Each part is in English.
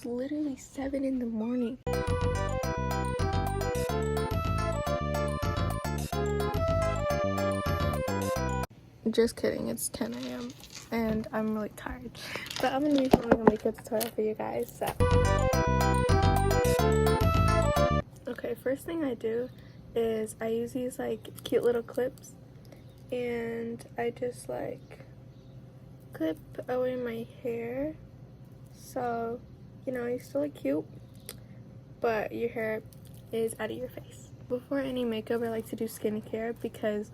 It's literally 7 in the morning. Just kidding, it's 10 a.m. and I'm really tired. But I'm gonna be filming a makeup tutorial for you guys, so. Okay, first thing I do is I use these like cute little clips and I just like clip away my hair so you know you still look cute but your hair is out of your face. Before any makeup I like to do skincare because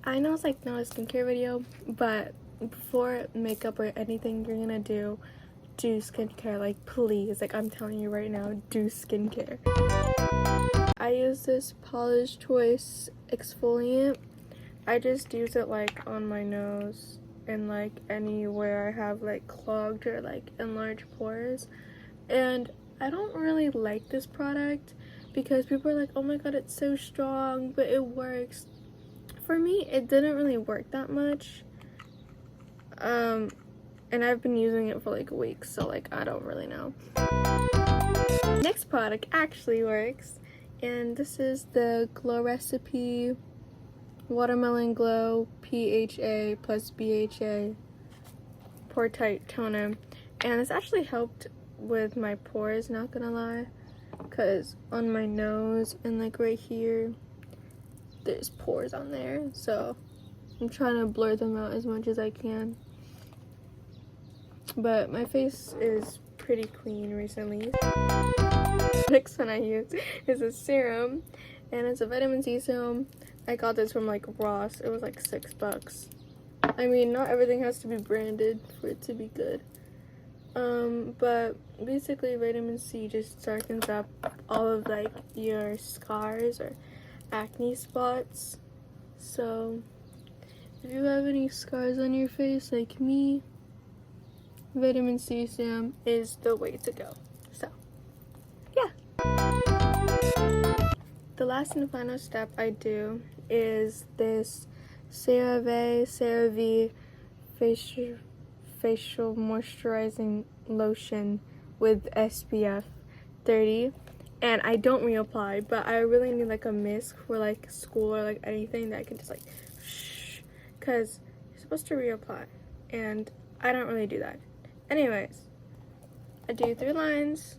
I know it's like not a skincare video, but before makeup or anything you're gonna do skincare. Like please, like I'm telling you right now, do skincare. I use this Polish Choice exfoliant. I just use it like on my nose and like anywhere I have like clogged or like enlarged pores. And I don't really like this product because people are like, oh my god, it's so strong, but it works. For me, it didn't really work that much. And I've been using it for like weeks, so like I don't really know. Next product actually works, and this is the Glow Recipe Watermelon Glow PHA plus BHA Pore Tight Toner, and it's actually helped with my pores, not gonna lie, because on my nose and like right here there's pores on there, so I'm trying to blur them out as much as I can. But my face is pretty clean recently. The next one I use is a serum, and it's a vitamin C serum. I got this from like Ross. It was like $6. I mean, not everything has to be branded for it to be good. But basically vitamin C just darkens up all of like your scars or acne spots. So if you have any scars on your face like me, vitamin C serum is the way to go. So yeah. The last and final step I do is this CeraVe facial moisturizing lotion with SPF 30, and I don't reapply, but I really need like a mist for like school or like anything that I can just like because you're supposed to reapply and I don't really do that. Anyways, I do 3 lines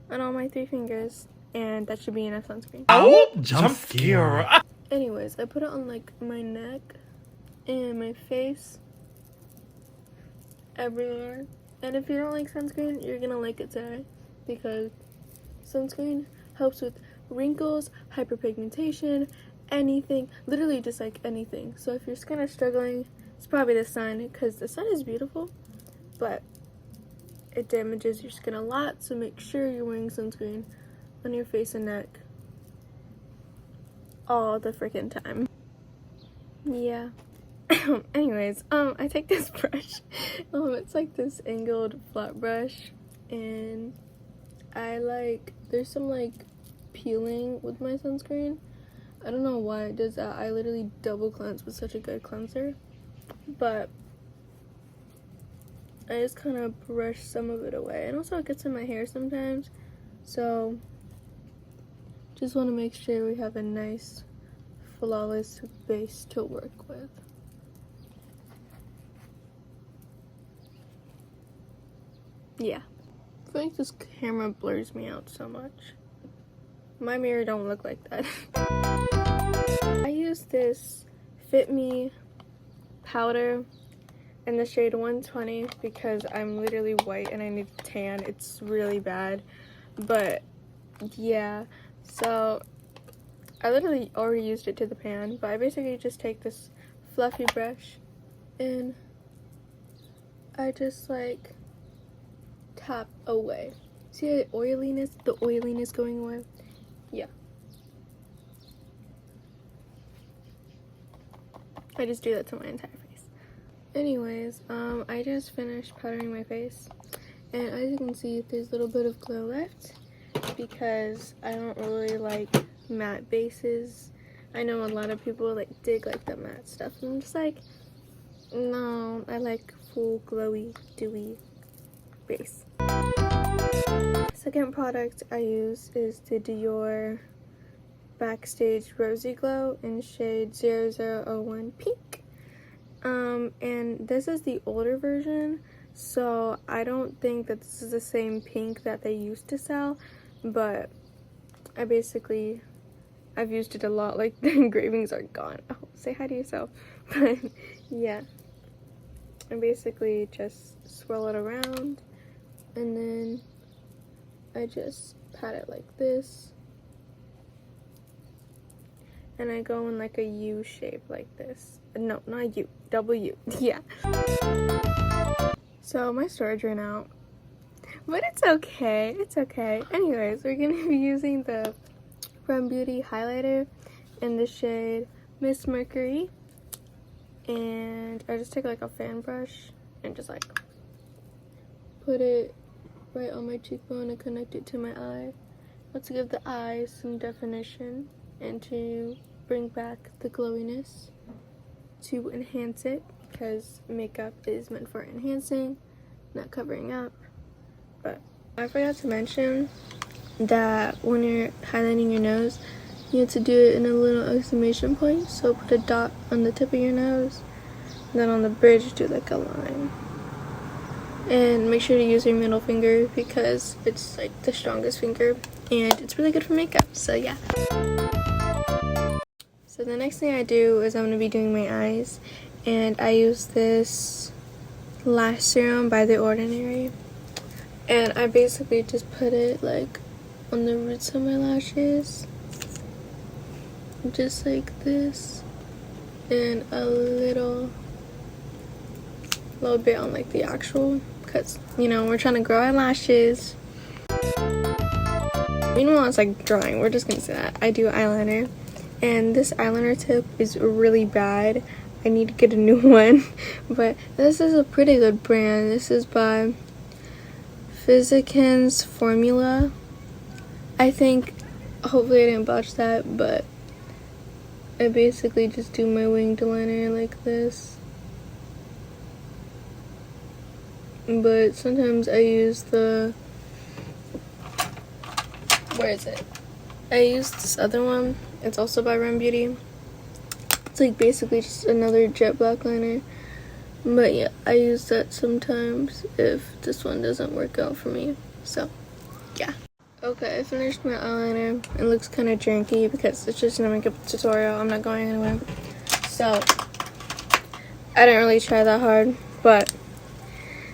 on all my 3 fingers, and that should be enough sunscreen. Oh, jump scare. Anyways, I put it on like my neck and my face, everywhere. And if you don't like sunscreen, you're gonna like it today because sunscreen helps with wrinkles, hyperpigmentation, anything, literally just like anything. So if your skin is struggling, it's probably the sun, because the sun is beautiful, but it damages your skin a lot, so make sure you're wearing sunscreen on your face and neck all the freaking time. Yeah. Anyways, I take this brush. It's like this angled flat brush, and I like, there's some like peeling with my sunscreen. I don't know why it does that. I literally double cleanse with such a good cleanser, but I just kind of brush some of it away, and also it gets in my hair sometimes, so just want to make sure we have a nice flawless base to work with. Yeah, I feel like this camera blurs me out so much. My mirror don't look like that. I use this Fit Me powder in the shade 120 because I'm literally white and I need a tan. It's really bad, but yeah, so I literally already used it to the pan, but I basically just take this fluffy brush and I just like tap away. See the oiliness going away? Yeah. I just do that to my entire face. Anyways, I just finished powdering my face, and as you can see, there's a little bit of glow left because I don't really like matte bases. I know a lot of people like dig like the matte stuff, and I'm just like, no, I like full glowy, dewy base. Second product I use is the Dior Backstage Rosy Glow in shade 0001 Pink. And this is the older version, so I don't think that this is the same pink that they used to sell, but I've used it a lot. Like, the engravings are gone. Oh, say hi to yourself. But yeah, I basically just swirl it around, and then I just pat it like this, and I go in like a U shape like this. No, not U, W. Yeah. So my storage ran out, but it's okay. It's okay. Anyways, we're gonna be using the From Beauty highlighter in the shade Miss Mercury, and I just take like a fan brush and just like put it right on my cheekbone and connect it to my eye. Let's give the eyes some definition and to bring back the glowiness, to enhance it, because makeup is meant for enhancing, not covering up. But I forgot to mention that when you're highlighting your nose, you have to do it in a little exclamation point. So put a dot on the tip of your nose, and then on the bridge do like a line. And make sure to use your middle finger because it's like the strongest finger and it's really good for makeup. So yeah. So the next thing I do is I'm going to be doing my eyes, and I use this lash serum by The Ordinary, and I basically just put it like on the roots of my lashes, just like this, and a little bit on like the actual, because you know we're trying to grow our lashes. Meanwhile it's like drying, we're just gonna say that. I do eyeliner, and this eyeliner tip is really bad. I need to get a new one, but this is a pretty good brand. This is by Physicans Formula. I think, hopefully I didn't botch that, but I basically just do my winged liner like this. But sometimes I use the, where is it? I use this other one. It's also by From Beauty. It's like basically just another jet black liner. But yeah, I use that sometimes if this one doesn't work out for me. So yeah. Okay, I finished my eyeliner. It looks kind of janky because it's just a makeup tutorial. I'm not going anywhere. So I didn't really try that hard. But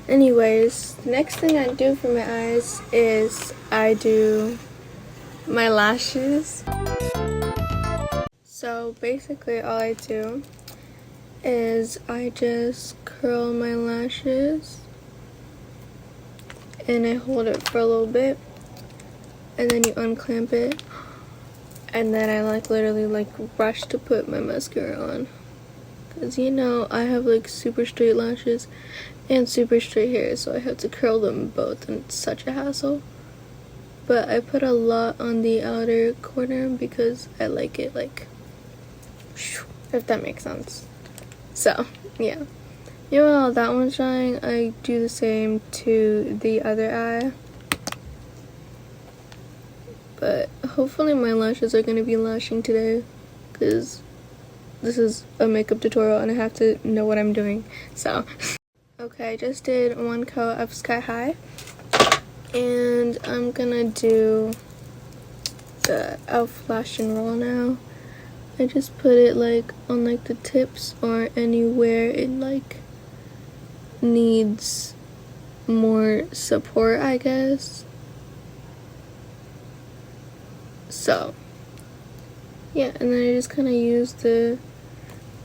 anyways, next thing I do for my eyes is I do my lashes. So basically all I do is I just curl my lashes and I hold it for a little bit, and then you unclamp it, and then I like literally like rush to put my mascara on, because you know I have like super straight lashes and super straight hair, so I have to curl them both and it's such a hassle. But I put a lot on the outer corner because I like it like, if that makes sense. So yeah, while that one's drying, I do the same to the other eye. But hopefully my lashes are going to be lashing today, because this is a makeup tutorial and I have to know what I'm doing. So okay, I just did one coat of Sky High, and I'm gonna do the e.l.f. Lash and Roll now. I just put it like on like the tips or anywhere it like needs more support, I guess. So yeah, and then I just kind of use the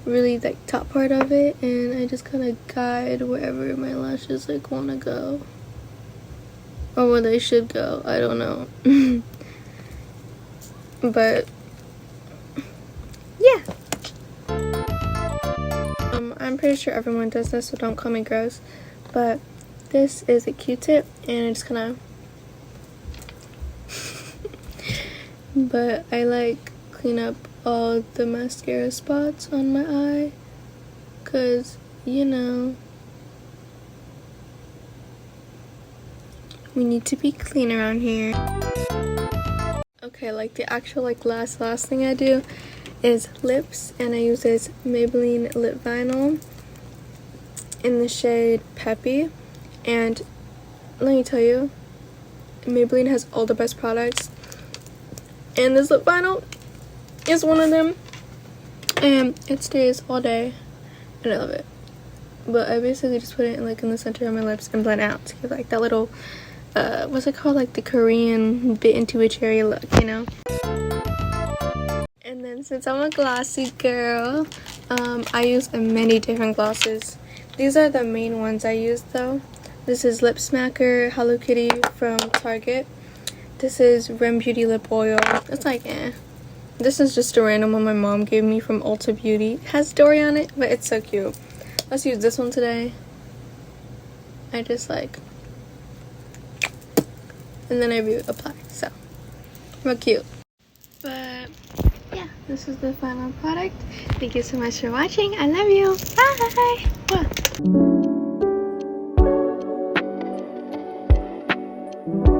really like top part of it, and I just kind of guide wherever my lashes like want to go, or where they should go. I don't know. But yeah, I'm pretty sure everyone does this, so don't call me gross. But this is a Q-tip, and I just kind of but I like clean up all the mascara spots on my eye, because you know We need to be clean around here. Okay, like the actual last thing I do is lips, and I use this Maybelline lip vinyl in the shade Peppy. And let me tell you, Maybelline has all the best products, and this lip vinyl is one of them, and it stays all day and I love it. But I basically just put it in the center of my lips and blend out to give like that little what's it called, like the Korean bit into a cherry look, you know. And then since I'm a glossy girl, I use many different glosses. These are the main ones I use though. This is Lip Smacker Hello Kitty from Target. This is Rem Beauty Lip Oil. It's like This is just a random one my mom gave me from Ulta Beauty. It has Dory on it, but it's so cute. Let's use this one today. I just and then I apply. So real cute. But yeah, this is the final product. Thank you so much for watching. I love you. Bye. Mwah.